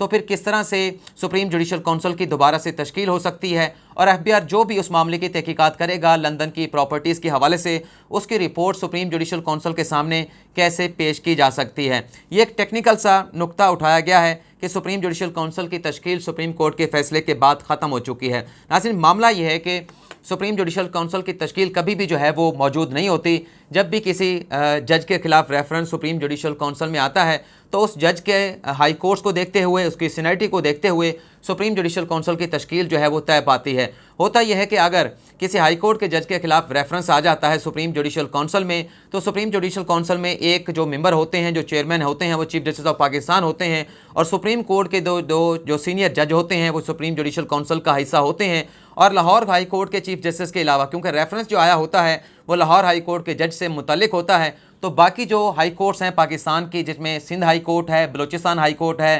تو پھر کس طرح سے سپریم جوڈیشل کونسل کی دوبارہ سے تشکیل ہو سکتی ہے، اور ایف بی آر جو بھی اس معاملے کی تحقیقات کرے گا لندن کی پراپرٹیز کے حوالے سے، اس کی رپورٹ سپریم جوڈیشل کونسل کے سامنے کیسے پیش کی جا سکتی ہے۔ یہ ایک ٹیکنیکل سا نقطہ اٹھایا گیا ہے کہ سپریم جوڈیشل کونسل کی تشکیل سپریم کورٹ کے فیصلے کے بعد ختم ہو چکی ہے۔ ناظرین، معاملہ یہ ہے کہ سپریم جوڈیشل کونسل کی تشکیل کبھی بھی جو ہے وہ موجود نہیں ہوتی۔ جب بھی کسی جج کے خلاف ریفرنس سپریم جوڈیشل کونسل میں آتا ہے تو اس جج کے ہائی کورٹس کو دیکھتے ہوئے، اس کی سینیٹی کو دیکھتے ہوئے سپریم جوڈیشل کونسل کی تشکیل جو ہے وہ طے پاتی ہے۔ ہوتا یہ ہے کہ اگر کسی ہائی کورٹ کے جج کے خلاف ریفرنس آ جاتا ہے سپریم جوڈیشل کونسل میں، تو سپریم جوڈیشل کونسل میں ایک جو ممبر ہوتے ہیں، جو چیئرمین ہوتے ہیں، وہ چیف جسٹس آف پاکستان ہوتے ہیں، اور سپریم کورٹ کے دو جو سینئر جج ہوتے ہیں وہ سپریم جوڈیشل کونسل کا حصہ ہوتے ہیں۔ اور لاہور ہائی کورٹ کے چیف جسٹس کے علاوہ، کیونکہ ریفرنس جو آیا ہوتا ہے وہ لاہور ہائی کورٹ کے جج سے متعلق ہوتا ہے، تو باقی جو ہائی کورٹس ہیں پاکستان کی، جس میں سندھ ہائی کورٹ ہے، بلوچستان ہائی کورٹ ہے،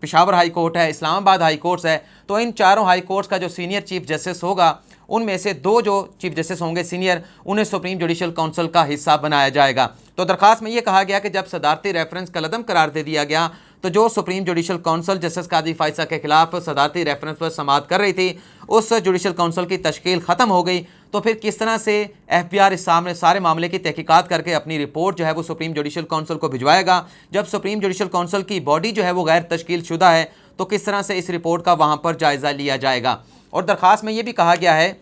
پشاور ہائی کورٹ ہے، اسلام آباد ہائی کورٹس ہے، تو ان چاروں ہائی کورٹس کا جو سینئر چیف جسٹس ہوگا، ان میں سے دو جو چیف جسٹس ہوں گے سینئر، انہیں سپریم جوڈیشل کونسل کا حصہ بنایا جائے گا۔ تو درخواست میں یہ کہا گیا کہ جب صدارتی ریفرنس کا عدم قرار دے دیا گیا تو جو سپریم جوڈیشل کونسل جسٹس قاضی فائزہ کے خلاف صدارتی ریفرنس پر سماعت کر رہی تھی، اس جوڈیشل کونسل کی تشکیل ختم ہو گئی، تو پھر کس طرح سے ایف بی آر اس سارے معاملے کی تحقیقات کر کے اپنی رپورٹ جو ہے وہ سپریم جوڈیشل کونسل کو بھجوائے گا؟ جب سپریم جوڈیشل کونسل کی باڈی جو ہے وہ غیر تشکیل شدہ ہے تو کس طرح سے اس رپورٹ کا وہاں پر جائزہ لیا جائے گا؟ اور درخواست میں یہ بھی کہا گیا ہے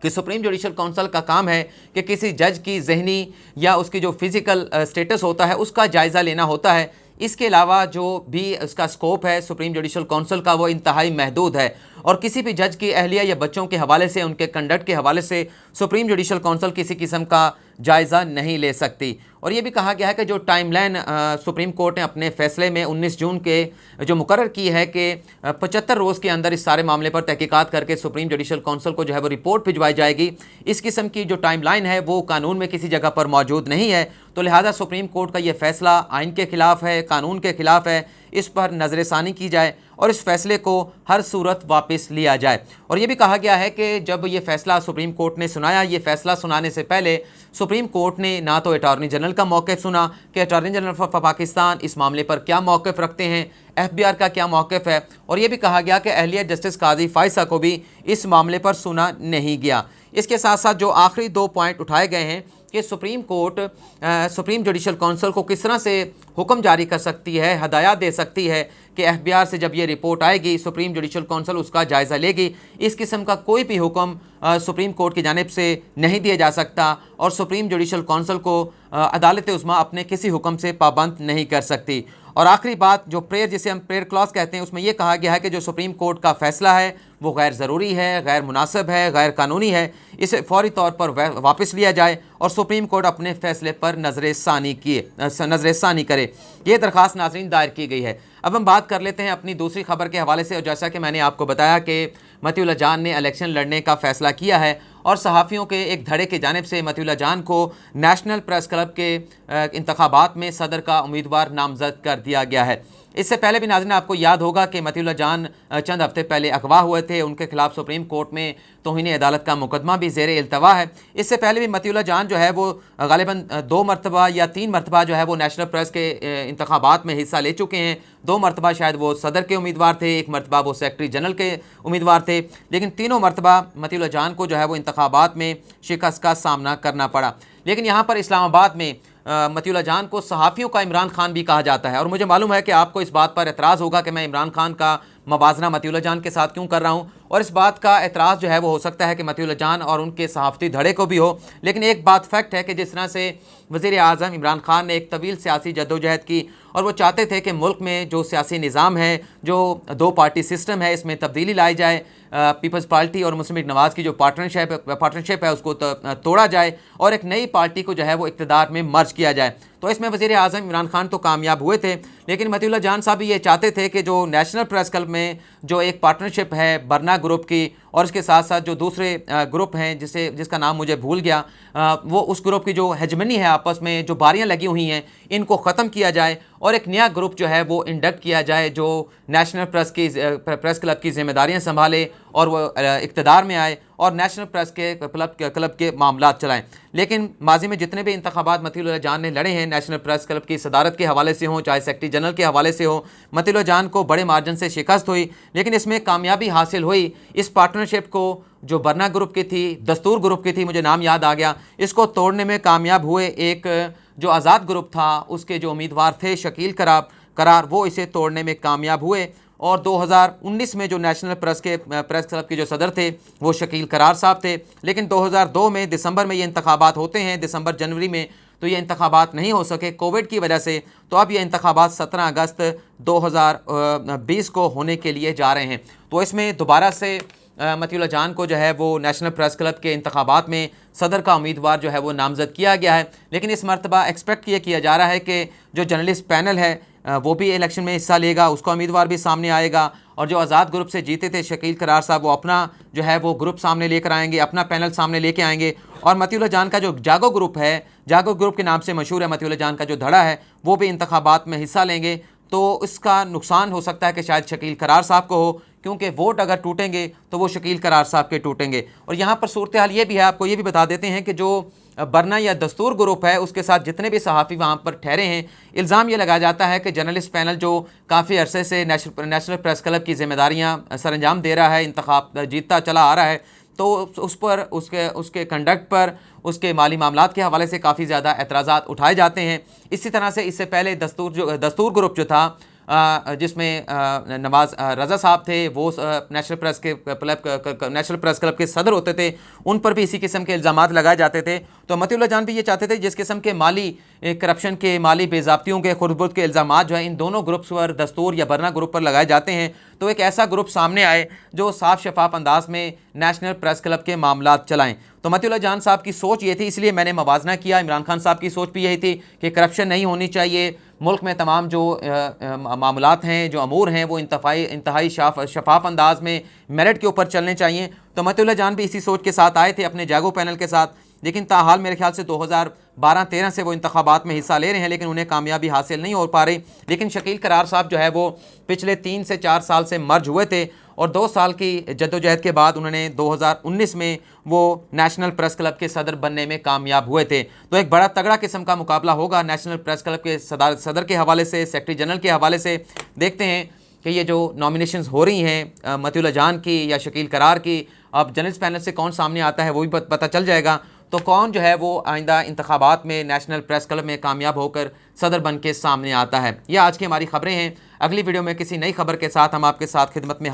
کہ سپریم جوڈیشل کونسل کا کام ہے کہ کسی جج کی ذہنی یا اس کی جو فزیکل سٹیٹس ہوتا ہے اس کا جائزہ لینا ہوتا ہے۔ اس کے علاوہ جو بھی اس کا سکوپ ہے سپریم جوڈیشل کونسل کا، وہ انتہائی محدود ہے، اور کسی بھی جج کی اہلیہ یا بچوں کے حوالے سے، ان کے کنڈکٹ کے حوالے سے سپریم جوڈیشل کونسل کسی قسم کا جائزہ نہیں لے سکتی۔ اور یہ بھی کہا گیا ہے کہ جو ٹائم لائن سپریم کورٹ نے اپنے فیصلے میں 19 جون کے جو مقرر کی ہے کہ 75 روز کے اندر اس سارے معاملے پر تحقیقات کر کے سپریم جوڈیشل کونسل کو جو ہے وہ رپورٹ بھجوائی جائے گی، اس قسم کی جو ٹائم لائن ہے وہ قانون میں کسی جگہ پر موجود نہیں ہے، تو لہٰذا سپریم کورٹ کا یہ فیصلہ آئین کے خلاف ہے، قانون کے خلاف ہے، اس پر نظر ثانی کی جائے اور اس فیصلے کو ہر صورت واپس لیا جائے۔ اور یہ بھی کہا گیا ہے کہ جب یہ فیصلہ سپریم کورٹ نے سنایا، یہ فیصلہ سنانے سے پہلے سپریم کورٹ نے نہ تو اٹارنی جنرل کا موقف سنا کہ اٹارنی جنرل آف پاکستان اس معاملے پر کیا موقف رکھتے ہیں، ایف بی آر کا کیا موقف ہے، اور یہ بھی کہا گیا کہ اہلیہ جسٹس قاضی فائزہ کو بھی اس معاملے پر سنا نہیں گیا۔ اس کے ساتھ ساتھ جو آخری دو پوائنٹ اٹھائے گئے ہیں کہ supreme court supreme judicial council کو کس طرح سے حکم جاری کر سکتی ہے، ہدایات دے سکتی ہے کہ ایف بی آر سے جب یہ رپورٹ آئے گی سپریم جوڈیشل کونسل اس کا جائزہ لے گی۔ اس قسم کا کوئی بھی حکم سپریم کورٹ کی جانب سے نہیں دیا جا سکتا، اور سپریم جوڈیشل کونسل کو عدالت عظمیٰ اپنے کسی حکم سے پابند نہیں کر سکتی۔ اور آخری بات، جو پریئر جسے ہم پریئر کلاس کہتے ہیں، اس میں یہ کہا گیا ہے کہ جو سپریم کورٹ کا فیصلہ ہے وہ غیر ضروری ہے، غیر مناسب ہے، غیر قانونی ہے، اسے فوری طور پر واپس لیا جائے اور سپریم کورٹ اپنے فیصلے پر نظر ثانی کرے۔ یہ درخواست ناظرین دائر کی گئی ہے۔ اب ہم بات کر لیتے ہیں اپنی دوسری خبر کے حوالے سے، اور جیسا کہ میں نے آپ کو بتایا کہ مطیع جان نے الیکشن لڑنے کا فیصلہ کیا ہے، اور صحافیوں کے ایک دھڑے کی جانب سے مطیع جان کو نیشنل پریس کلب کے انتخابات میں صدر کا امیدوار نامزد کر دیا گیا ہے۔ اس سے پہلے بھی ناظرین آپ کو یاد ہوگا کہ مطیع جان چند ہفتے پہلے اغوا ہوئے تھے، ان کے خلاف سپریم کورٹ میں توہین عدالت کا مقدمہ بھی زیر التوا ہے۔ اس سے پہلے بھی مطیع جان جو ہے وہ غالباً 2 مرتبہ یا 3 مرتبہ جو ہے وہ نیشنل پریس کے انتخابات میں حصہ لے چکے ہیں۔ 2 مرتبہ شاید وہ صدر کے امیدوار تھے، 1 مرتبہ وہ سیکرٹری جنرل کے امیدوار تھے، لیکن تینوں مرتبہ مطیع جان کو جو ہے وہ انتخابات میں شکست کا سامنا کرنا پڑا۔ لیکن یہاں پر اسلام آباد میں مطیع جان کو صحافیوں کا عمران خان بھی کہا جاتا ہے، اور مجھے معلوم ہے کہ آپ کو اس بات پر اعتراض ہوگا کہ میں عمران خان کا موازنہ مطیع جان کے ساتھ کیوں کر رہا ہوں، اور اس بات کا اعتراض جو ہے وہ ہو سکتا ہے کہ مطیع جان اور ان کے صحافتی دھڑے کو بھی ہو، لیکن ایک بات فیکٹ ہے کہ جس طرح سے وزیر اعظم عمران خان نے ایک طویل سیاسی جدوجہد کی اور وہ چاہتے تھے کہ ملک میں جو سیاسی نظام ہے، جو 2 پارٹی سسٹم ہے، اس میں تبدیلی لائی جائے، پیپلز پارٹی اور مسلم لیگ نواز کی جو پارٹنرشپ ہے اس کو توڑا جائے اور ایک نئی پارٹی کو جو ہے وہ اقتدار میں مرج کیا جائے، تو اس میں وزیر اعظم عمران خان تو کامیاب ہوئے تھے، لیکن مطیع جان صاحب یہ چاہتے تھے کہ جو نیشنل پریس کلب میں جو ایک پارٹنرشپ ہے برنا گروپ کی، اور اس کے ساتھ ساتھ جو دوسرے گروپ ہیں جس کا نام مجھے بھول گیا، وہ اس گروپ کی جو ہیجمنی ہے، آپس میں جو باریاں لگی ہوئی ہیں، ان کو ختم کیا جائے اور ایک نیا گروپ جو ہے وہ انڈکٹ کیا جائے جو نیشنل پریس کلب کی ذمہ داریاں سنبھالے اور وہ اقتدار میں آئے اور نیشنل پریس کے کلب کے معاملات چلائیں۔ لیکن ماضی میں جتنے بھی انتخابات مطیع اللہ جان نے لڑے ہیں، نیشنل پریس کلب کی صدارت کے حوالے سے ہوں، چاہے سیکرٹری جنرل کے حوالے سے ہوں، مطیع اللہ جان کو بڑے مارجن سے شکست ہوئی، لیکن اس میں کامیابی حاصل ہوئی۔ اس پارٹنرشپ کو جو برنا گروپ کی تھی، دستور گروپ کی تھی، مجھے نام یاد آ گیا، اس کو توڑنے میں کامیاب ہوئے۔ ایک جو آزاد گروپ تھا، اس کے جو امیدوار تھے شکیل قرار، وہ اسے توڑنے میں کامیاب ہوئے، اور 2019 میں جو نیشنل پریس کلب کے جو صدر تھے وہ شکیل قرار صاحب تھے، لیکن 2002 میں دسمبر میں یہ انتخابات ہوتے ہیں، دسمبر جنوری میں، تو یہ انتخابات نہیں ہو سکے کووڈ کی وجہ سے، تو اب یہ انتخابات 17 اگست 2020 کو ہونے کے لیے جا رہے ہیں۔ تو اس میں دوبارہ سے مطیع اللہ جان کو جو ہے وہ نیشنل پریس کلب کے انتخابات میں صدر کا امیدوار جو ہے وہ نامزد کیا گیا ہے، لیکن اس مرتبہ ایکسپیکٹ یہ کیا جا رہا ہے کہ جو جرنلسٹ پینل ہے وہ بھی الیکشن میں حصہ لے گا، اس کا امیدوار بھی سامنے آئے گا، اور جو آزاد گروپ سے جیتے تھے شکیل قرار صاحب، وہ اپنا جو ہے وہ گروپ سامنے لے کر آئیں گے، اپنا پینل سامنے لے کے آئیں گے، اور مطیع اللہ جان کا جو جاگو گروپ ہے، جاگو گروپ کے نام سے مشہور ہے مطیع اللہ جان کا جو دھڑا ہے، وہ بھی انتخابات میں حصہ لیں گے۔ تو اس کا نقصان ہو سکتا ہے کہ شاید شکیل قرار صاحب کو ہو، کیونکہ ووٹ اگر ٹوٹیں گے تو وہ شکیل قرار صاحب کے ٹوٹیں گے۔ اور یہاں پر صورتحال یہ بھی ہے، آپ کو یہ بھی بتا دیتے ہیں کہ جو برنا یا دستور گروپ ہے، اس کے ساتھ جتنے بھی صحافی وہاں پر ٹھہرے ہیں، الزام یہ لگایا جاتا ہے کہ جرنلسٹ پینل جو کافی عرصے سے نیشنل پریس کلب کی ذمہ داریاں سر انجام دے رہا ہے، انتخاب جیتتا چلا آ رہا ہے، تو اس پر اس کے کنڈکٹ پر، اس کے مالی معاملات کے حوالے سے کافی زیادہ اعتراضات اٹھائے جاتے ہیں۔ اسی طرح سے اس سے پہلے دستور گروپ جو تھا، جس میں نواز رضا صاحب تھے، وہ نیشنل پریس کلب کے صدر ہوتے تھے، ان پر بھی اسی قسم کے الزامات لگائے جاتے تھے۔ تو مطیع اللہ جان بھی یہ چاہتے تھے جس قسم کے مالی کرپشن کے، مالی بے ضابطیوں کے، خرد برد کے الزامات جو ہیں ان دونوں گروپس پر، دستور یا برنا گروپ پر لگائے جاتے ہیں، تو ایک ایسا گروپ سامنے آئے جو صاف شفاف انداز میں نیشنل پریس کلب کے معاملات چلائیں۔ تو مطیع اللہ جان صاحب کی سوچ یہ تھی، اس لیے میں نے موازنہ کیا، عمران خان صاحب کی سوچ بھی یہی تھی کہ کرپشن نہیں ہونی چاہیے، ملک میں تمام جو معاملات ہیں، جو امور ہیں، وہ انتہائی شفاف انداز میں میرٹ کے اوپر چلنے چاہیے۔ تو مطیع اللہ جان بھی اسی سوچ کے ساتھ آئے تھے اپنے جاگو پینل کے ساتھ، لیکن تاحال میرے خیال سے 2012-13 سے وہ انتخابات میں حصہ لے رہے ہیں، لیکن انہیں کامیابی حاصل نہیں ہو پا رہی۔ لیکن شکیل قرار صاحب جو ہے وہ پچھلے 3 سے 4 سال سے مرج ہوئے تھے، اور 2 سال کی جدوجہد کے بعد انہوں نے 2019 میں وہ نیشنل پریس کلب کے صدر بننے میں کامیاب ہوئے تھے۔ تو ایک بڑا تگڑا قسم کا مقابلہ ہوگا نیشنل پریس کلب کے صدر کے حوالے سے، سیکرٹری جنرل کے حوالے سے۔ دیکھتے ہیں کہ یہ جو نامینیشنز ہو رہی ہیں مطیع اللہ جان کی یا شکیل قرار کی، اب جرنلسٹ پینل سے کون سامنے آتا ہے وہ بھی پتہ چل جائے گا، تو کون جو ہے وہ آئندہ انتخابات میں نیشنل پریس کلب میں کامیاب ہو کر صدر بن کے سامنے آتا ہے۔ یہ آج کی ہماری خبریں ہیں۔ اگلی ویڈیو میں کسی نئی خبر کے ساتھ ہم آپ کے ساتھ خدمت میں